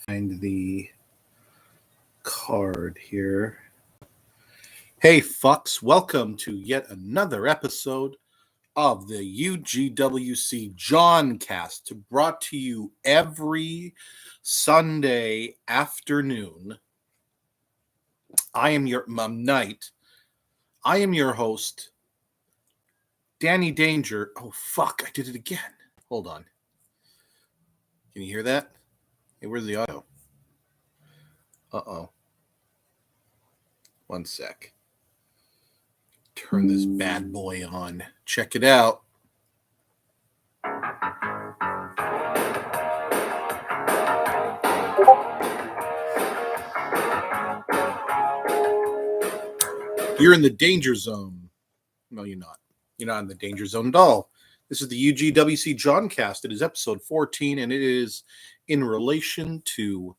find the card here. Hey, fucks. Welcome to yet another episode of the UGWC Johncast, brought to you every Sunday afternoon. I am your host, Danny Danger. Oh, fuck. I did it again. Hold on. Can you hear that? Hey, where's the audio? Uh-oh. One sec. Turn this bad boy on. Check it out. You're in the danger zone. No, you're not. You're not in the danger zone at all. This is the UGWC Johncast. It is episode 14, and it is in relation to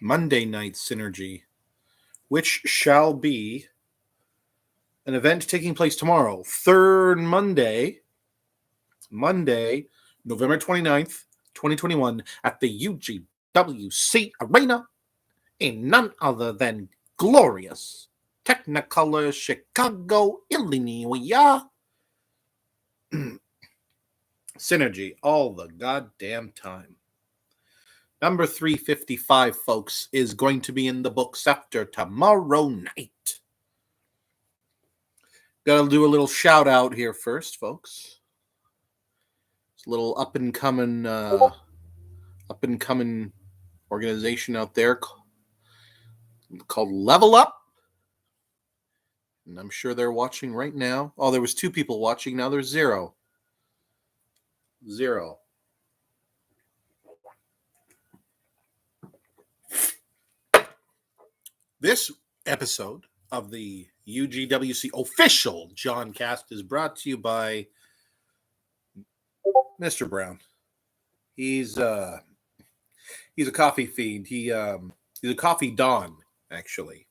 Monday Night Synergy, which shall be an event taking place tomorrow, third Monday, November 29th, 2021, at the UGWC Arena in none other than glorious Technicolor, Chicago, Illinois. Synergy all the goddamn time. Number 355, folks, is going to be in the books after tomorrow night. Got to do a little shout out here first, folks. It's a little up and coming organization out there called Level Up. And I'm sure they're watching right now. Oh, there was 2 people watching. Now there's 0. This episode of the UGWC official Johncast is brought to you by Mr. Brown. He's a coffee fiend. He's a coffee don, actually.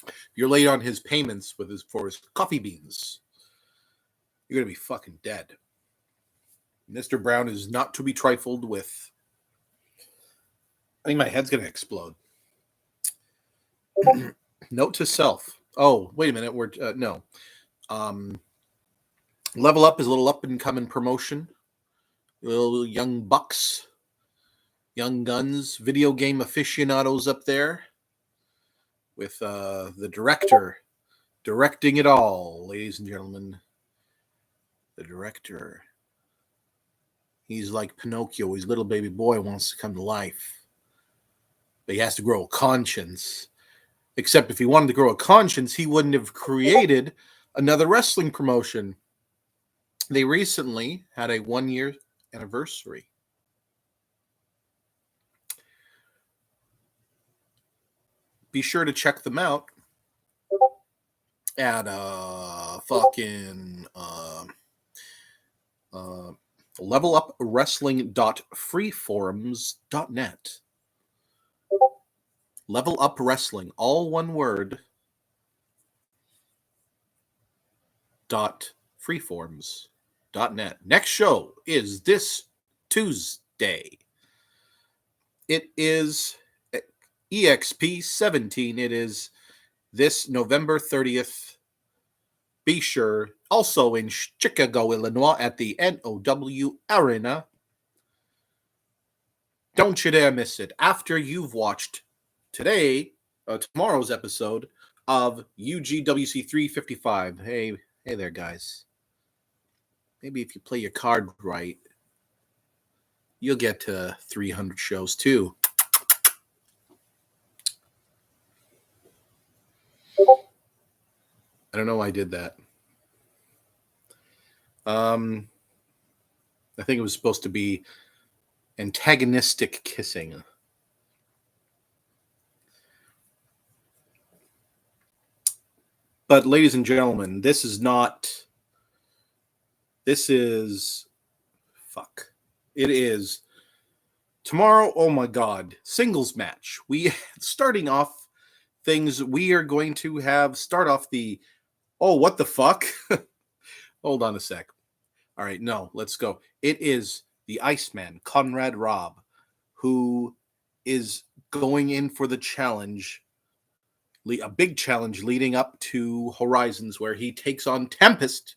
If you're late on his payments for his coffee beans, you're going to be fucking dead. Mr. Brown is not to be trifled with. I think my head's going to explode. Note to self. Oh, wait a minute. No. Level Up is a little up-and-coming promotion. Little young bucks, young guns, video game aficionados up there. With the director directing it all, ladies and gentlemen. The director. He's like Pinocchio. His little baby boy wants to come to life. But he has to grow a conscience. Except if he wanted to grow a conscience, he wouldn't have created another wrestling promotion. They recently had a 1-year anniversary. Be sure to check them out at levelupwrestling.freeforums.net. Level Up Wrestling, all one word, .freeforums.net. Next show is this Tuesday. It is EXP 17. It is this November 30th. Be sure, also in Chicago, Illinois, at the NOW Arena. Don't you dare miss it. After you've watched tomorrow's episode of UGWC 355. Hey there, guys. Maybe if you play your card right, you'll get to 300 shows too. I don't know why I did that. I think it was supposed to be antagonistic kissing. But ladies and gentlemen, it is tomorrow. Oh my God. Singles match. Starting off things, we are going to start off the, oh, what the fuck? Hold on a sec. All right. No, let's go. It is the Iceman, Konrad Raab, who is going in for the challenge, a big challenge leading up to Horizons, where he takes on Tempest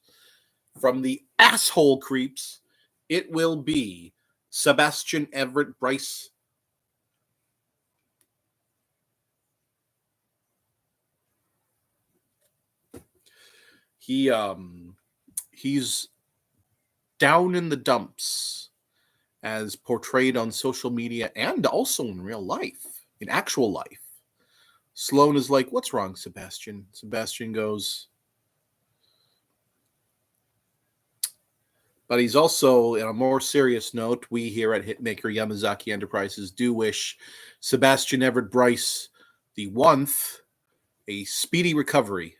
from the asshole creeps. It will be Sebastian Everett-Bryce. He's down in the dumps as portrayed on social media and also in real life, in actual life. Sloane is like, "What's wrong, Sebastian?" Sebastian goes, but he's also, on a more serious note, we here at Hitmaker Yamazaki Enterprises do wish Sebastian Everett-Bryce the Onth a speedy recovery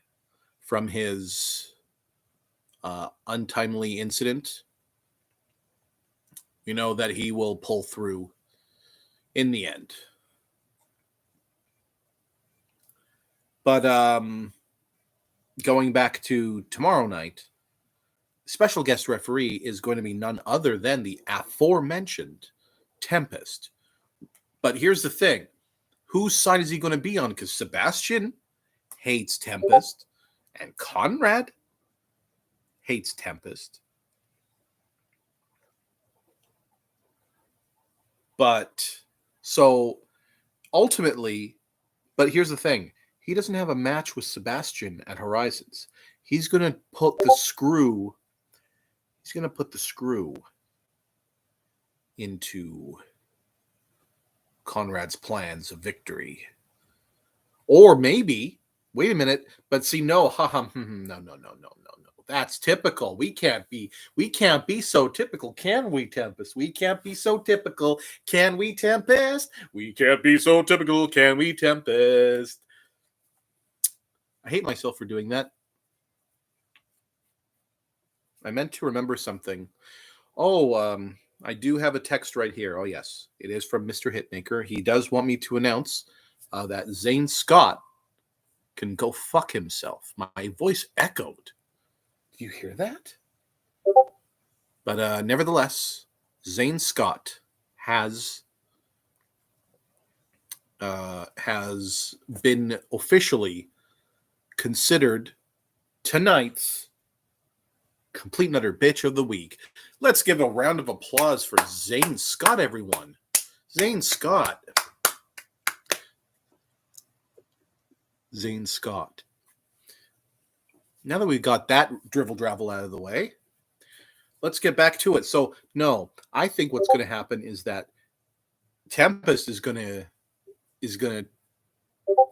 from his untimely incident. We know that he will pull through in the end. But going back to tomorrow night, special guest referee is going to be none other than the aforementioned Tempest. But here's the thing. Whose side is he going to be on? Because Sebastian hates Tempest and Konrad hates Tempest. But so ultimately, but here's the thing. He doesn't have a match with Sebastian at Horizons. He's going to put the screw. He's going to put the screw into Konrad's plans of victory. Or maybe, wait a minute, but see, no. That's typical. We can't be so typical, can we, Tempest? We can't be so typical, can we, Tempest? We can't be so typical, can we, Tempest? I hate myself for doing that. I meant to remember something. I do have a text right here. Oh, yes. It is from Mr. Hitmaker. He does want me to announce that Zane Scott can go fuck himself. My voice echoed. Do you hear that? But nevertheless, Zane Scott has been officially considered tonight's complete and utter bitch of the week. Let's give a round of applause for Zane Scott, everyone. Zane Scott. Zane Scott. Now that we've got that drivel-dravel out of the way, let's get back to it. So, no, I think what's going to happen is that Tempest is going to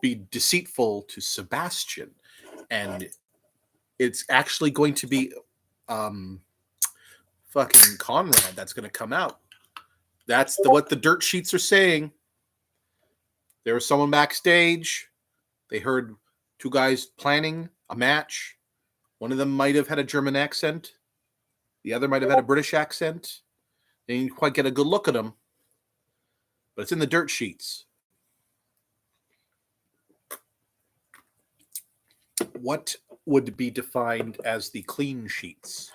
be deceitful to Sebastian, and it's actually going to be fucking Konrad that's going to come out. That's what the dirt sheets are saying. There was someone backstage. They heard two guys planning a match. One of them might have had a German accent. The other might have had a British accent. They didn't quite get a good look at them. But it's in the dirt sheets. What would be defined as the clean sheets?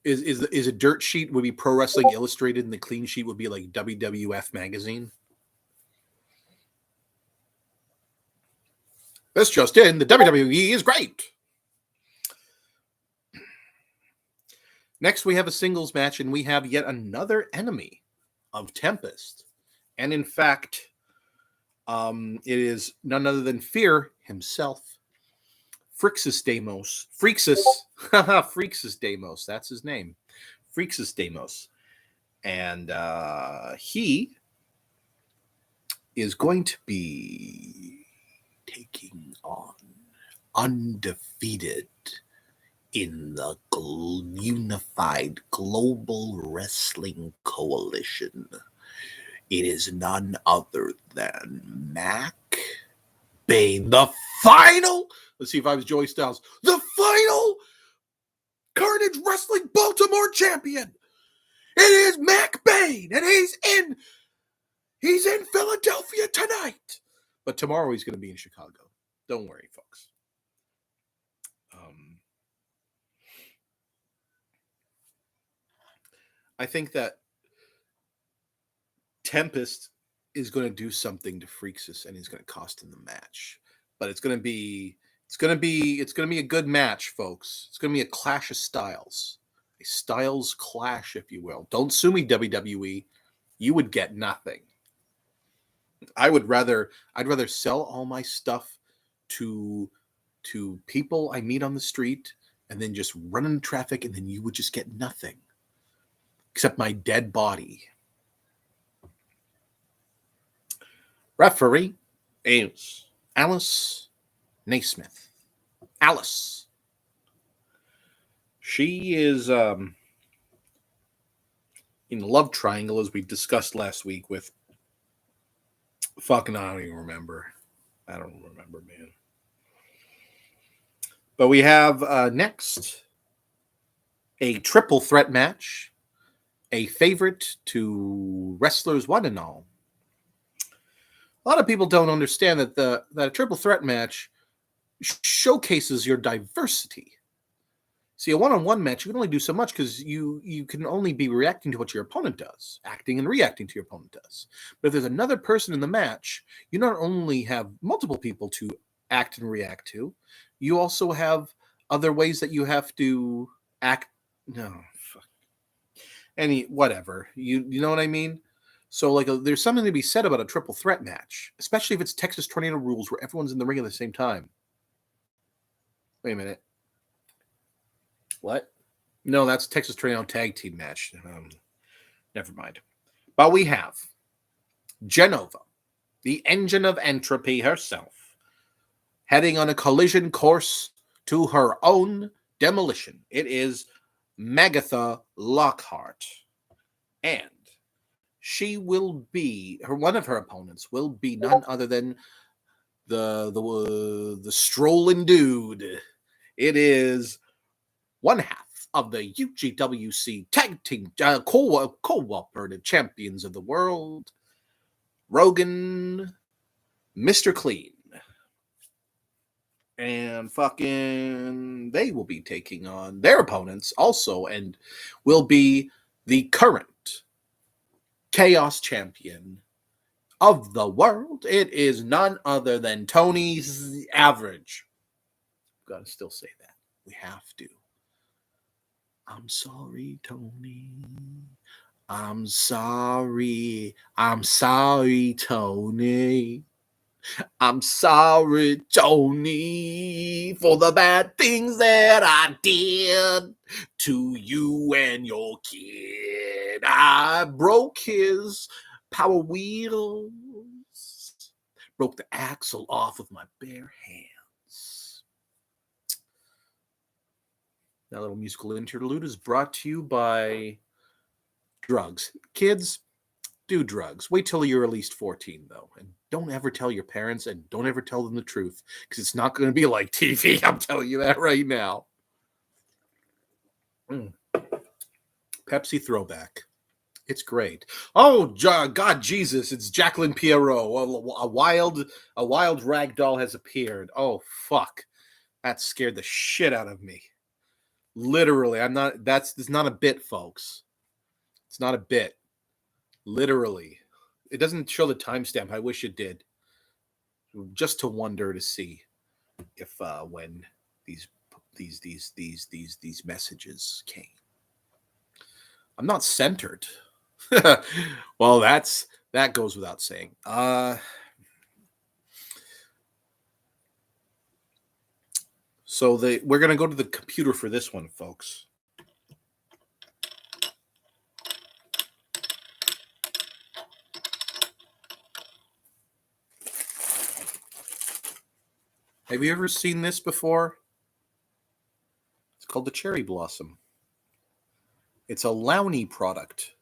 Is a dirt sheet would be Pro Wrestling Illustrated, and the clean sheet would be like WWF magazine? This just in, the WWE is great. Next, we have a singles match, and we have yet another enemy of Tempest. And in fact, it is none other than Fear himself. Phrixus Deimos. Phrixus Deimos. That's his name. Phrixus Deimos. And he is going to be taking on Undefeated in the Unified Global Wrestling Coalition. It is none other than Mac Bane, the final. Let's see if I was Joey Styles. The final Carnage Wrestling Baltimore champion. It is Mac Bane, and he's in Philadelphia tonight. But tomorrow he's going to be in Chicago. Don't worry, folks. I think that Tempest is going to do something to Phrixus, and he's going to cost him the match. But it's going to be a good match, folks. It's going to be a clash of styles, a styles clash, if you will. Don't sue me, WWE. You would get nothing. I'd rather sell all my stuff to people I meet on the street, and then just run into traffic, and then you would just get nothing except my dead body. Referee is Alice Nasmith. Alice. She is in the love triangle, as we discussed last week with fucking, I don't even remember. I don't remember, man. But we have next a triple threat match, a favorite to wrestlers one and all. A lot of people don't understand that that a triple threat match showcases your diversity. See, a one-on-one match, you can only do so much because you can only be reacting to what your opponent does, acting and reacting to your opponent does. But if there's another person in the match, you not only have multiple people to act and react to, you also have other ways that you have to act. No, fuck. Whatever. You know what I mean? So, like, there's something to be said about a triple threat match, especially if it's Texas Tornado rules where everyone's in the ring at the same time. Wait a minute. What? No, that's Texas Tornado tag team match. Never mind. But we have Genova, the engine of entropy herself, heading on a collision course to her own demolition. It is Maggie Lockheart. And she will be, one of her opponents will be none other than the strolling dude. It is one half of the UGWC tag team co-operative champions of the world, Rogan, Mr. Clean. And fucking, they will be taking on their opponents also, and will be the current Chaos Champion of the world. It is none other than Tony's Average. Gotta still say that. We have to. I'm sorry, Tony. I'm sorry. I'm sorry, Tony. I'm sorry, Tony, for the bad things that I did to you and your kid. I broke his power wheels, broke the axle off with my bare hands. That little musical interlude is brought to you by drugs. Kids, do drugs. Wait till you're at least 14, though. And don't ever tell your parents, and don't ever tell them the truth, because it's not going to be like TV. I'm telling you that right now. Pepsi throwback. It's great. Oh, God, Jesus. It's Jacqueline Pierrot. A wild ragdoll has appeared. Oh, fuck. That scared the shit out of me. Literally. It's not a bit, folks. It's not a bit. Literally. It doesn't show the timestamp. I wish it did. Just to wonder to see if when these messages came. I'm not centered. Well, that goes without saying. So we're gonna go to the computer for this one, folks. Have you ever seen this before? It's called the Cherry Blossom. It's a Lowney product.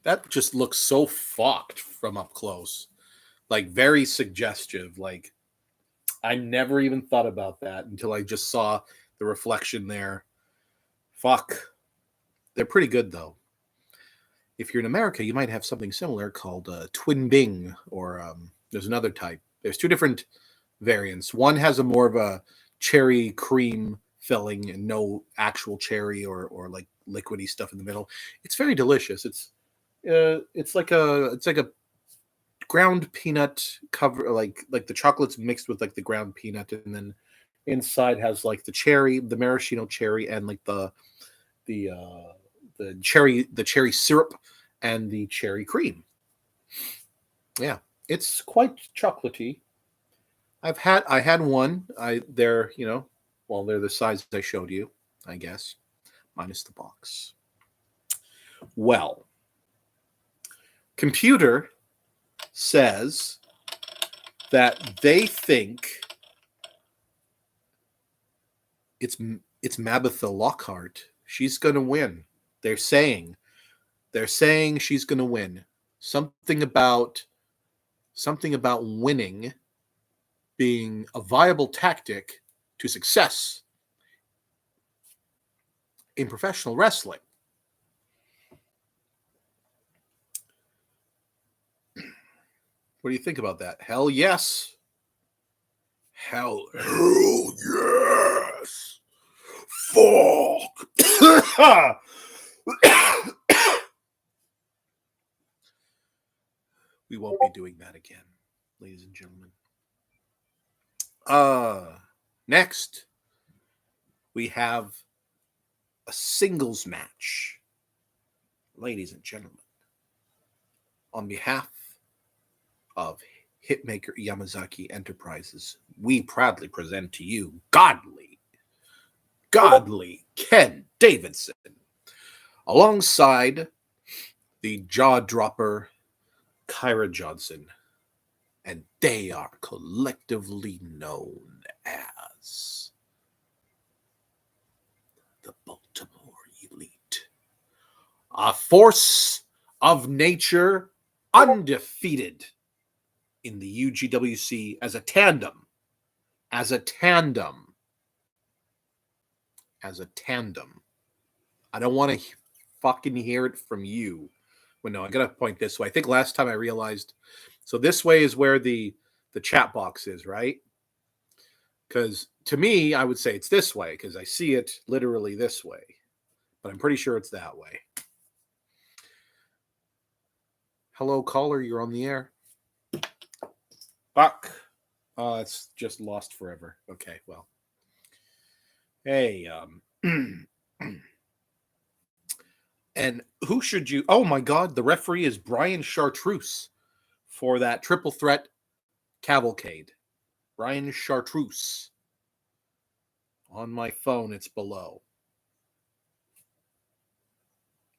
That just looks so fucked from up close. Like, very suggestive. Like, I never even thought about that until I just saw the reflection there. Fuck. They're pretty good, though. If you're in America, you might have something similar called Twin Bing, or there's another type. There's two different variants. One has a more of a cherry cream filling and no actual cherry or like liquidy stuff in the middle. It's very delicious. It's like a ground peanut cover, like the chocolate's mixed with like the ground peanut, and then inside has like the cherry, the maraschino cherry, and like the cherry syrup and the cherry cream. Yeah, it's quite chocolatey. I had one. They're they're the size I showed you, I guess, minus the box. Well, computer says that they think it's Maggie Lockheart. She's going to win. They're saying she's going to win. Something about winning being a viable tactic to success in professional wrestling. What do you think about that? Hell yes. Hell yes. Fuck. We won't be doing that again, ladies and gentlemen. Next, we have a singles match. Ladies and gentlemen, on behalf of Hitmaker Yamazaki Enterprises, we proudly present to you godly Ken Davison, alongside the jaw-dropper Kyra Johnson, and they are collectively known as the Baltimore Elite, a force of nature, undefeated in the UGWC as a tandem. I don't want to fucking hear it from you. Well, no, I gotta point this way. I think last time I realized, so this way is where the chat box is, right? Because to me, I would say it's this way because I see it literally this way, but I'm pretty sure it's that way. Hello, caller, you're on the air. Fuck. Oh, it's just lost forever. Okay, well. Hey, and who should you... Oh, my God. The referee is Brian Chartreuse for that triple threat cavalcade. Brian Chartreuse. On my phone, it's below.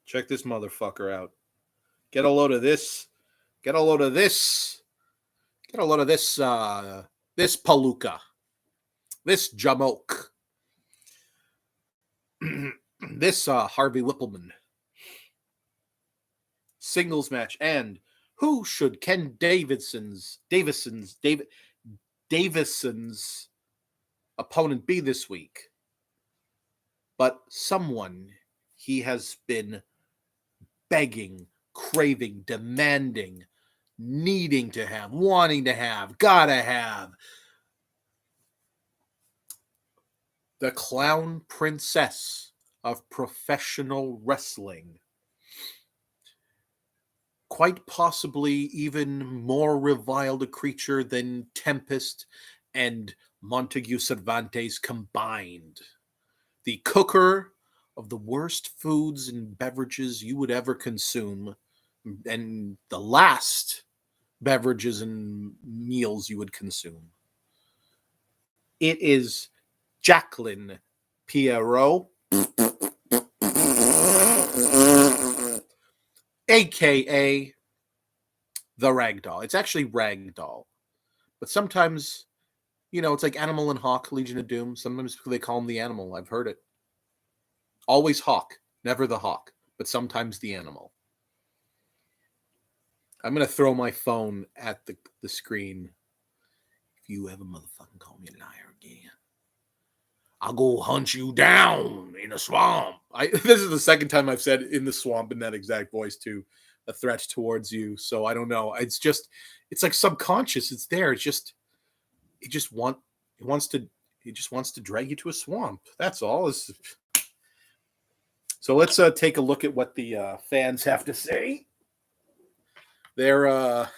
Check this motherfucker out. Get a load of this. Get a load of this. Get a load of this, this Palooka. This Jamoke. This Harvey Whippleman. Singles match. And who should Ken Davison's opponent be this week? But someone he has been begging, craving, demanding, needing to have, wanting to have, gotta have. The clown princess of professional wrestling. Quite possibly even more reviled a creature than Tempest and Montague Cervantes combined. The cooker of the worst foods and beverages you would ever consume, and the last beverages and meals you would consume. It is Jacqueline Pierrot, a.k.a. the Ragdoll. It's actually Ragdoll. But sometimes, it's like Animal and Hawk, Legion of Doom. Sometimes they call him the Animal. I've heard it. Always Hawk, never the Hawk, but sometimes the Animal. I'm going to throw my phone at the screen. If you ever motherfucking call me a liar again, I'll go hunt you down in a swamp. This is the second time I've said in the swamp in that exact voice too, a threat towards you. So I don't know. It's like subconscious. It's there. It wants to He just wants to drag you to a swamp. That's all. So let's take a look at what the fans have to say. They're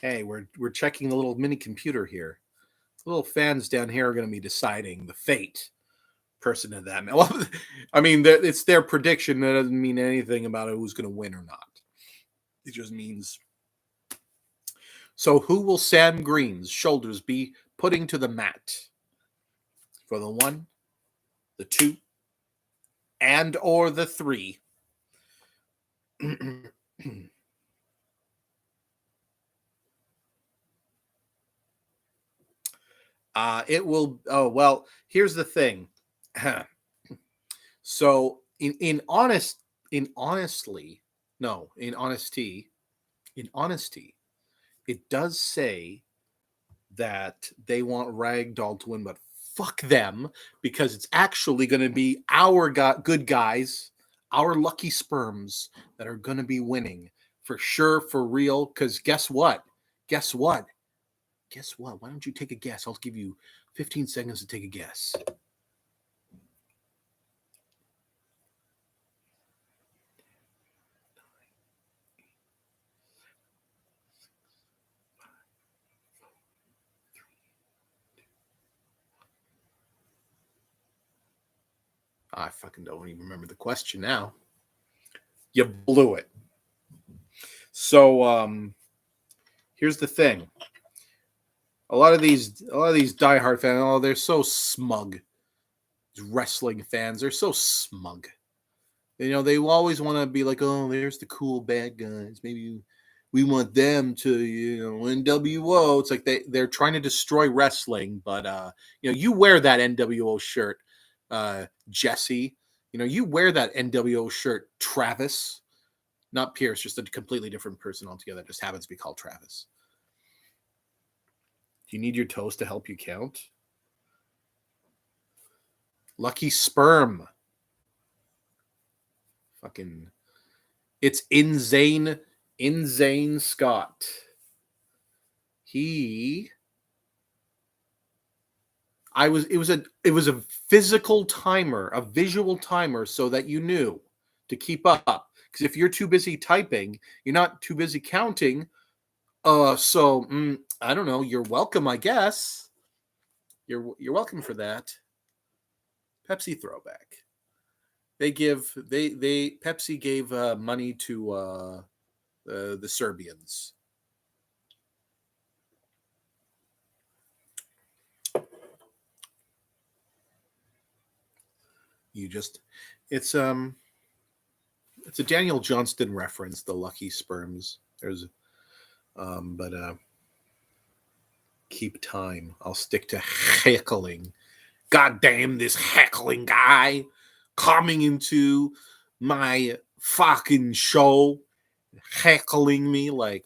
hey, we're checking the little mini computer here. The little fans down here are going to be deciding the fate person of that. Well, I mean, it's their prediction. That doesn't mean anything about who's going to win or not. It just means. So, who will Sam Green's shoulders be putting to the mat for the 1, the 2, and or the 3? It will. Oh well. Here's the thing. So in honesty, it does say that they want Ragdoll to win, but fuck them, because it's actually going to be our good guys, our lucky sperms that are going to be winning for sure, for real. Because guess what? Why don't you take a guess? I'll give you 15 seconds to take a guess. I fucking don't even remember the question now. You blew it. So here's the thing. A lot of these diehard fans, they're so smug. These wrestling fans, they're so smug. You know, they always want to be like, oh, there's the cool bad guys. Maybe we want them to, NWO. It's like they're trying to destroy wrestling, but you wear that NWO shirt, Jesse. You wear that NWO shirt, Travis. Not Pierce, just a completely different person altogether. Just happens to be called Travis. Do you need your toes to help you count? Lucky sperm. Fucking. It's Insane Scott. It was a physical timer, a visual timer, so that you knew to keep up. Because if you're too busy typing, you're not too busy counting. So I don't know. You're welcome, I guess. You're welcome for that. Pepsi throwback. Pepsi gave money to the Serbians. It's a Daniel Johnston reference, the lucky sperms. But keep time. I'll stick to heckling. God damn this heckling guy coming into my fucking show, heckling me like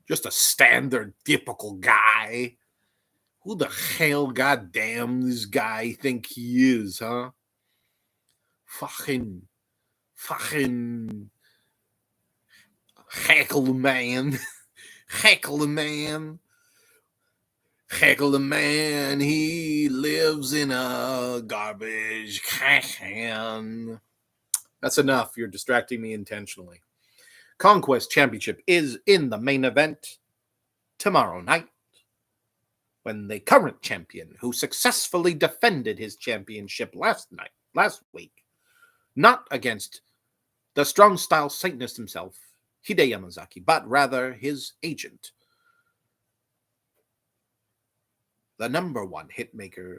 just a standard typical guy. Who the hell, goddamn, this guy think he is, huh? Fucking heckle man. Heckle the man, he lives in a garbage can. That's enough. You're distracting me intentionally. Conquest Championship is in the main event tomorrow night, when the current champion, who successfully defended his championship last week, not against the strong style Satanist himself, Hide Yamazaki, but rather his agent, the number one hitmaker,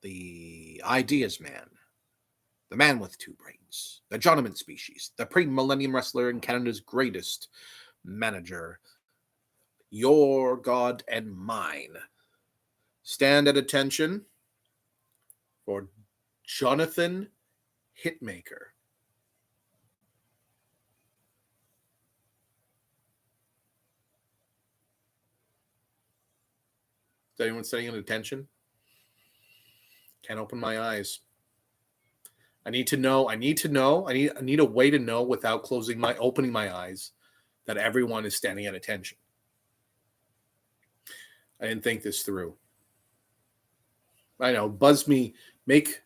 the ideas man, the man with two brains, the Jonathan species, the pre-millennium wrestler and Canada's greatest manager, your God and mine. Stand at attention for Jonathan Hitmaker. Is anyone staying at attention? Can't open my eyes. I need to know. I need a way to know without opening my eyes that everyone is standing at attention. I didn't think this through. I know. Buzz me. Make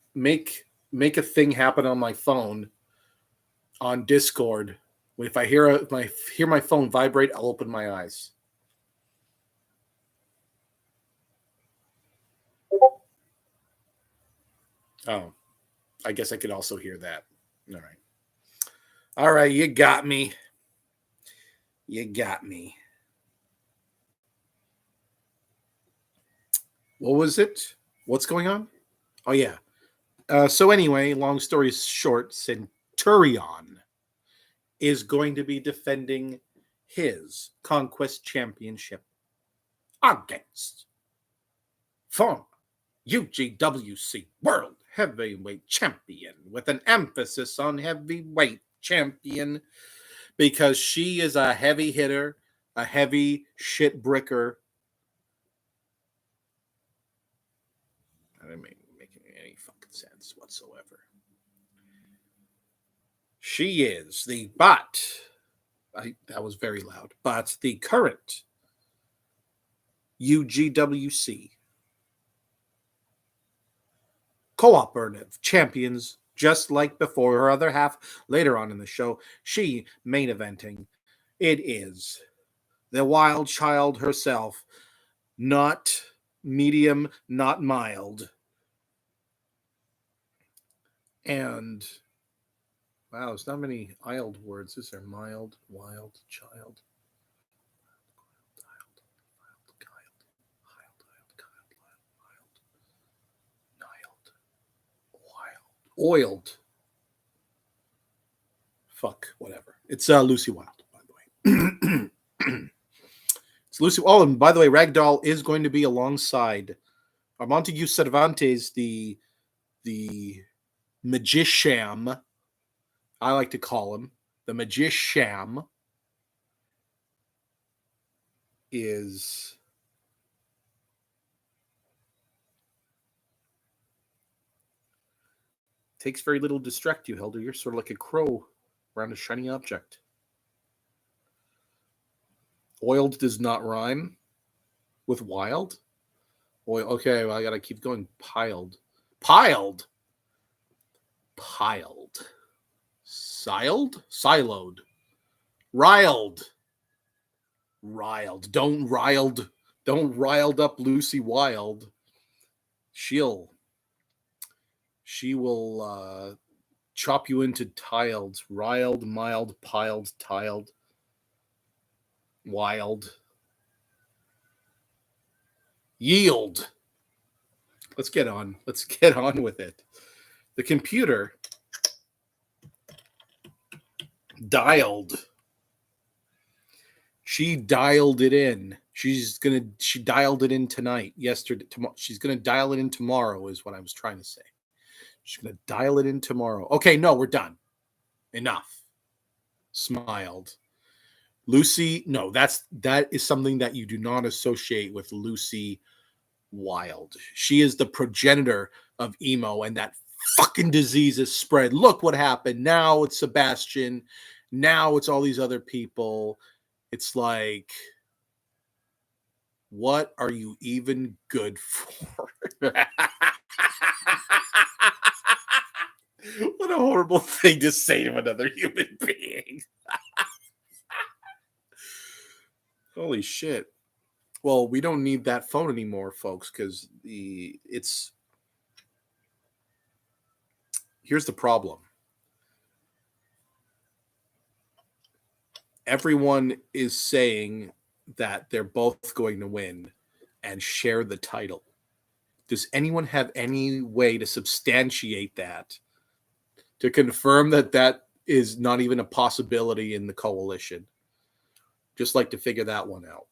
a thing happen on my phone on Discord. If I hear my phone vibrate, I'll open my eyes. Oh, I guess I could also hear that. All right, you got me. What was it? What's going on? Oh, yeah. So anyway, long story short, Centurion is going to be defending his Conquest Championship against former UGWC World Heavyweight Champion, with an emphasis on heavyweight champion, because she is a heavy hitter, a heavy shit bricker. I didn't make any fucking sense whatsoever. She is that was very loud, but the current UGWC cooperative champions, just like before her other half later on in the show. She main eventing. It is the wild child herself, not medium, not mild. And wow, there's not many ILD words, is there? Mild, wild, child. Oiled. Fuck, whatever. It's Lucy Wylde, by the way. It's Lucy. Oh, and by the way, Ragdoll is going to be alongside Montague Cervantes, the magician. I like to call him the magician. Takes very little to distract you, Helder. You're sort of like a crow around a shiny object. Oiled does not rhyme with wild. Oil. Okay, well, I gotta keep going. Piled. Siloed. Riled. Don't riled up Lucy Wylde. She will chop you into tiled. Riled, mild, piled, tiled. Wild. Yield. Let's get on with it. The computer dialed. She dialed it in. She dialed it in tonight, yesterday. She's going to dial it in tomorrow, is what I was trying to say. She's going to dial it in tomorrow. Okay, no, we're done. Enough. Smiled. Lucy, no, that is something that you do not associate with Lucy Wylde. She is the progenitor of emo, and that fucking disease is spread. Look what happened. Now it's Sebastian. Now it's all these other people. It's like, what are you even good for? What a horrible thing to say to another human being. Holy shit. Well, we don't need that phone anymore, folks, because here's the problem. Everyone is saying that they're both going to win and share the title. Does anyone have any way to substantiate that? To confirm that is not even a possibility in the coalition? Just like to figure that one out.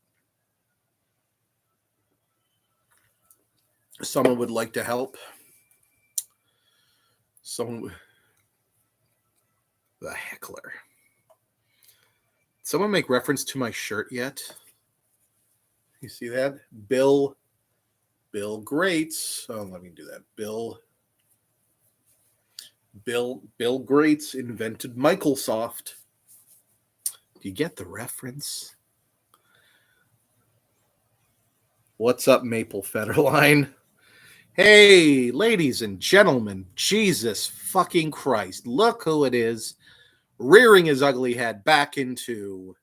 Someone would like to help. The heckler. Someone make reference to my shirt yet? You see that? Bill Greats. Oh, let me do that. Bill Gates invented Microsoft. Do you get the reference? What's up, Maple Federline? Hey, ladies and gentlemen, Jesus fucking Christ. Look who it is, rearing his ugly head back into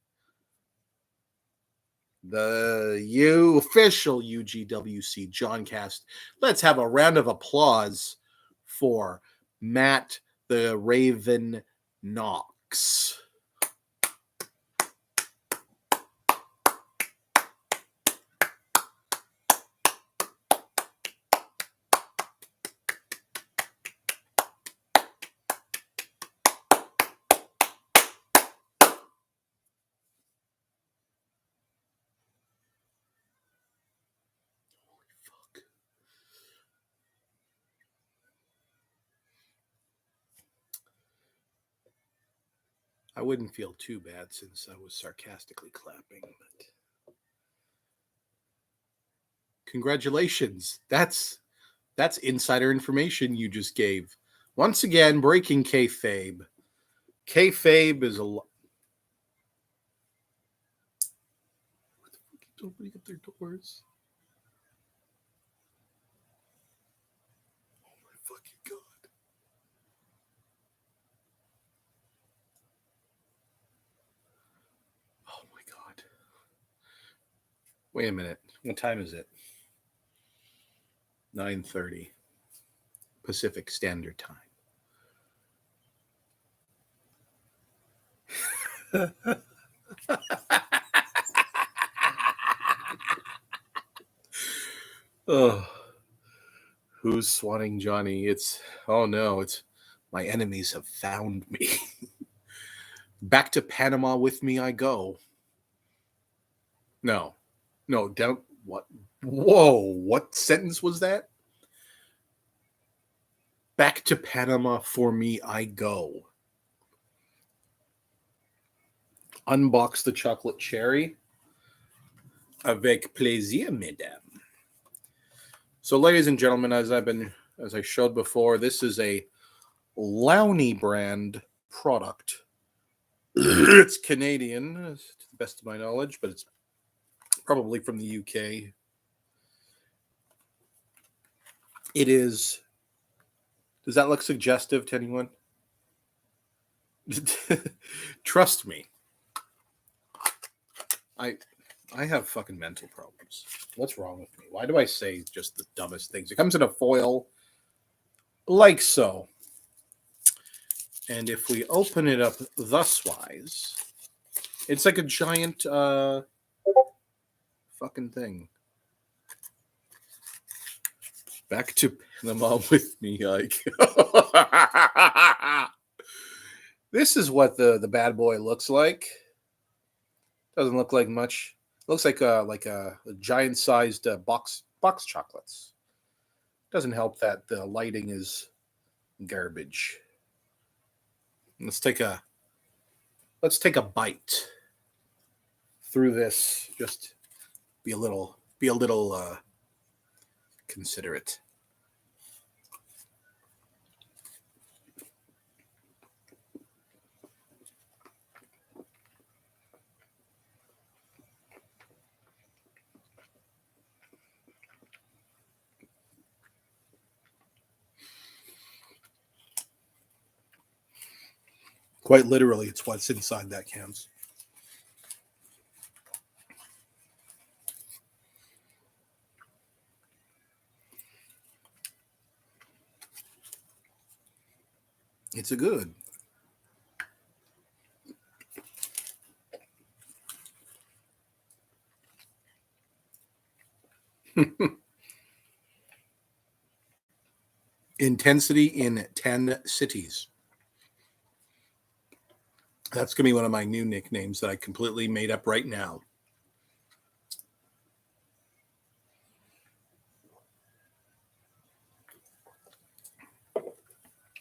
the official UGWC Johncast. Let's have a round of applause for Matt the Raven Knox. I wouldn't feel too bad since I was sarcastically clapping, but congratulations. That's insider information you just gave. Once again, breaking kayfabe. Kayfabe is a lot. What the fuck keeps opening up their doors? Oh my fucking god. Oh my god. Wait a minute. What time is it? 9:30 Pacific Standard Time. Oh, who's swatting Johnny? Oh no, it's my enemies have found me. Back to Panama with me I go. No, don't. What? Whoa, what sentence was that? Back to Panama for me I go. Unbox the chocolate cherry. Avec plaisir, mesdames. So, ladies and gentlemen, as I showed before, this is a Lowney brand product. It's Canadian, to the best of my knowledge, but it's probably from the UK. It is. Does that look suggestive to anyone? Trust me. I have fucking mental problems. What's wrong with me? Why do I say just the dumbest things? It comes in a foil like so. And if we open it up thuswise, it's like a giant fucking thing. Back to Panama with me, like. This is what the bad boy looks like. Doesn't look like much. Looks like a giant-sized box chocolates. Doesn't help that the lighting is garbage. Let's take a bite through this. Just be a little considerate. Quite literally, it's what's inside that counts. It's a good. Intensity in 10 cities. That's going to be one of my new nicknames that I completely made up right now.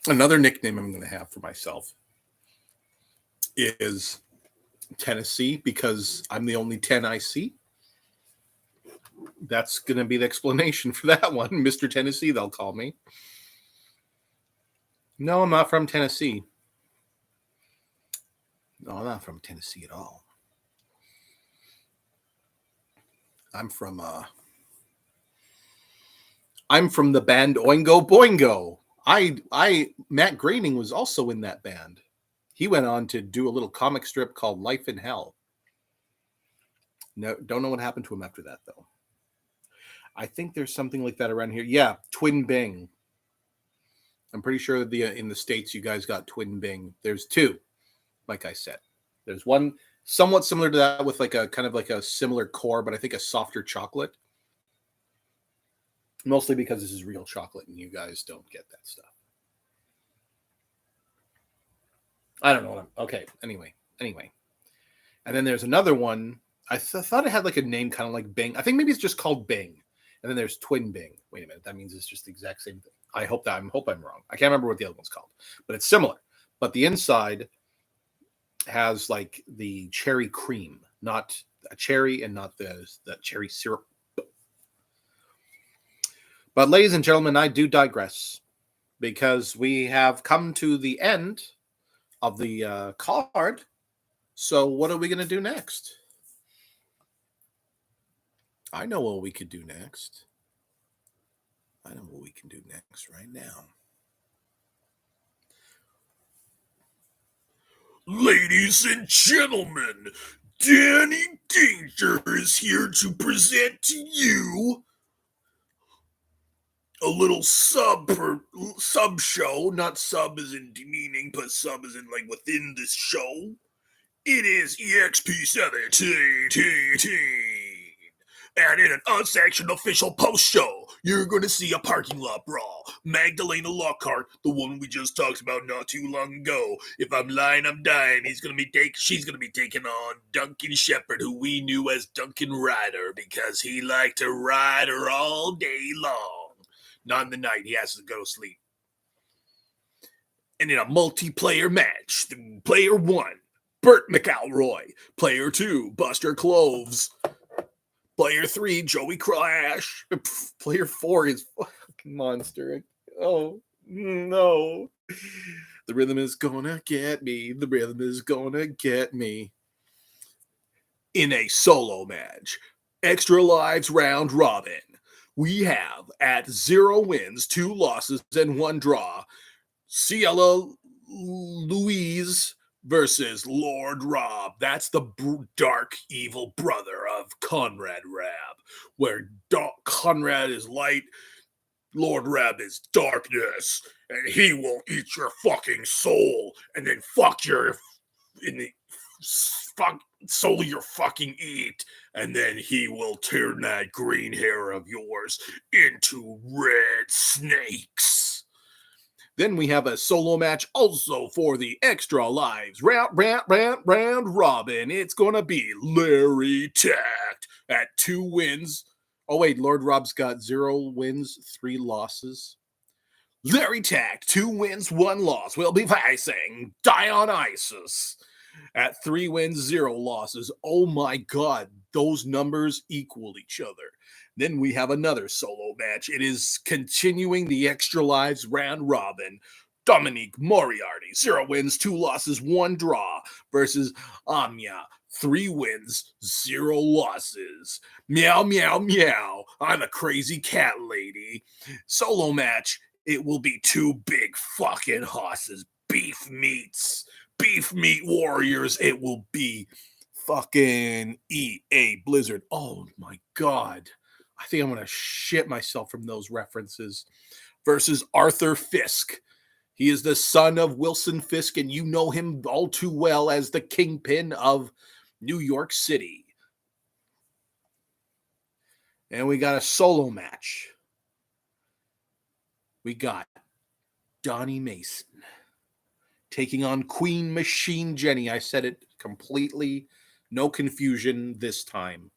Another nickname I'm going to have for myself is Tennessee, because I'm the only 10 I see. That's going to be the explanation for that one. Mr. Tennessee, they'll call me. No, I'm not from Tennessee. No, I'm not from Tennessee at all. I'm from the band Oingo Boingo. Matt Groening was also in that band. He went on to do a little comic strip called Life in Hell. No, don't know what happened to him after that, though. I think there's something like that around here. Yeah, Twin Bing. I'm pretty sure that in the States you guys got Twin Bing. There's two, like I said. There's one somewhat similar to that with like a kind of like a similar core, but I think a softer chocolate. Mostly because this is real chocolate and you guys don't get that stuff. I don't know. Okay, anyway. And then there's another one. I thought it had like a name kind of like Bing. I think maybe it's just called Bing. And then there's Twin Bing. Wait a minute. That means it's just the exact same thing. I hope I'm wrong. I can't remember what the other one's called, but it's similar. But the inside has like the cherry cream, not a cherry and not the cherry syrup. But ladies and gentlemen, I do digress because we have come to the end of the card. So what are we going to do next? I know what we could do next. I know what we can do next right now. Ladies and gentlemen, Danny Danger is here to present to you a little sub show. Not sub as in demeaning, but sub as in like within this show. It is EXP 17. And in an unsanctioned official post show, you're going to see a parking lot brawl. Maggie Lockheart, the one we just talked about not too long ago. If I'm lying, I'm dying. She's going to be taking on Duncan Shepherd, who we knew as Duncan Ryder, because he liked to ride her all day long. Not in the night, he has to go to sleep. And in a multiplayer match, player 1, Burt McElroy. Player 2, Buster Cloves. Player 3, Joey Crash. Player 4 is fucking Monster. Oh, no. The rhythm is gonna get me. The rhythm is gonna get me. In a solo match, Extra Lives round robin, we have at 0 wins, 2 losses, and 1 draw, Ciela Louise versus Lord Raab. That's the dark, evil brother of Konrad Raab, where Konrad is light, Lord Raab is darkness, and he will eat your fucking soul, and then fuck soul your fucking eat, and then he will turn that green hair of yours into red snakes. Then we have a solo match also for the Extra Lives round robin. It's going to be Larry Tact at 2 wins. Oh, wait, Lord Raab's got 0 wins, 3 losses. Larry Tact, 2 wins, 1 loss, will be facing Dionysus at 3 wins, 0 losses. Oh my God, those numbers equal each other. Then we have another solo match. It is continuing the Extra Lives round robin. Dominique Moriarty, 0 wins, 2 losses, 1 draw, versus Anya, 3 wins, 0 losses. Meow, meow, meow. I'm a crazy cat lady. Solo match. It will be 2 big fucking hosses. Beef meat warriors. It will be fucking EA Blizzard. Oh my God. I think I'm going to shit myself from those references. Versus Arthur Fisk. He is the son of Wilson Fisk, and you know him all too well as the kingpin of New York City. And we got a solo match. We got Donnie Mason taking on Queen Machine Jenny. I said it completely. No confusion this time.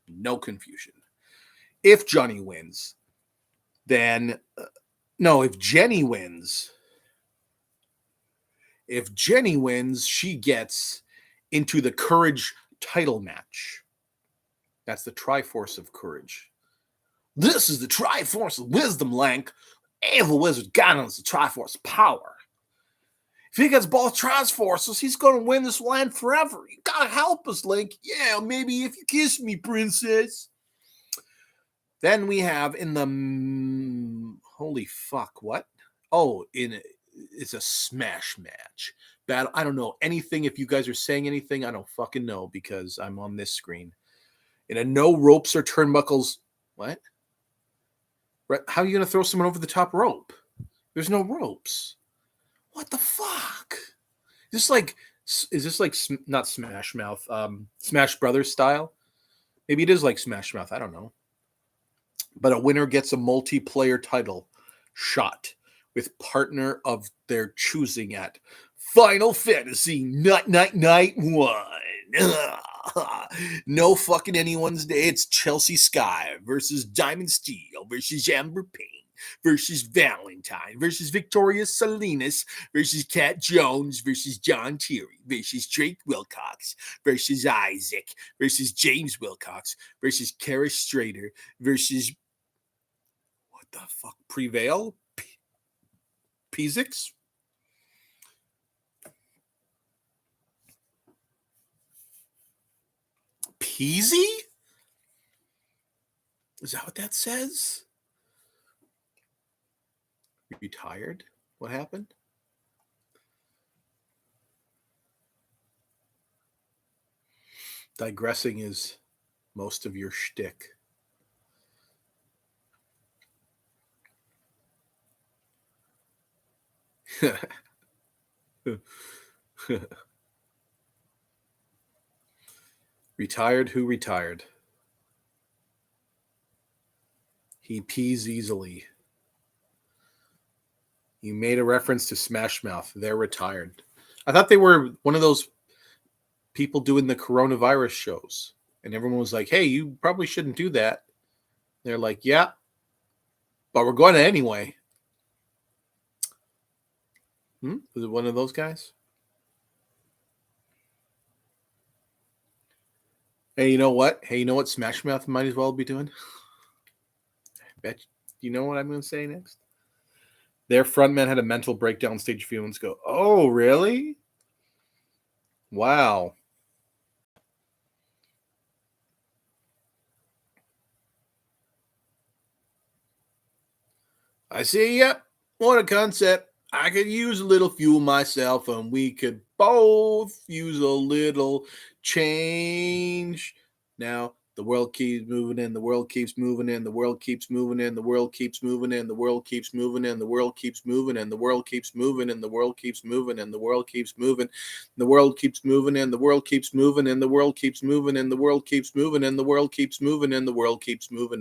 No confusion. If Johnny wins, then... if Jenny wins... If Jenny wins, she gets into the Courage title match. That's the Triforce of Courage. This is the Triforce of Wisdom, Lank. Evil Wizard guidance, the Triforce power. he gets both Transforces, he's going to win this land forever. You got to help us, Link. Yeah, maybe if you kiss me, princess. Then we have in the... holy fuck, what? Oh, it's a smash match. Battle. I don't know anything. If you guys are saying anything, I don't fucking know because I'm on this screen. In a no ropes or turnbuckles... What? How are you going to throw someone over the top rope? There's no ropes. What the fuck? Is this like not Smash Mouth, Smash Brothers style? Maybe it is like Smash Mouth. I don't know. But a winner gets a multiplayer title shot with partner of their choosing at Final Fantasy Night 1. No fucking anyone's day. It's Chelsea Sky versus Diamond Steel versus Amber Payne versus Valentine versus Victoria Salinas versus Kat Jones versus John Terry versus Drake Wilcox versus Isaac versus James Wilcox versus Kara Strader versus what the fuck? Prevail? P6? Peasy? Is that what that says? Retired? What happened? Digressing is most of your shtick. Retired? Who retired? He pees easily. You made a reference to Smash Mouth. They're retired. I thought they were one of those people doing the coronavirus shows. And everyone was like, hey, you probably shouldn't do that. They're like, yeah, but we're going to anyway. Was it one of those guys? Hey, you know what? Smash Mouth might as well be doing? I bet you know what I'm going to say next? Their frontman had a mental breakdown stage. Feelings go, oh, really? Wow. I see, yep. What a concept. I could use a little fuel myself, and we could both use a little change. Now, the world keeps moving in, the world keeps moving in, the world keeps moving in, the world keeps moving in, the world keeps moving in, the world keeps moving in, the world keeps moving in, the world keeps moving in, the world keeps moving, the world keeps moving in, the world keeps moving in, the world keeps moving in, the world keeps moving in, the world keeps moving in, the world keeps moving.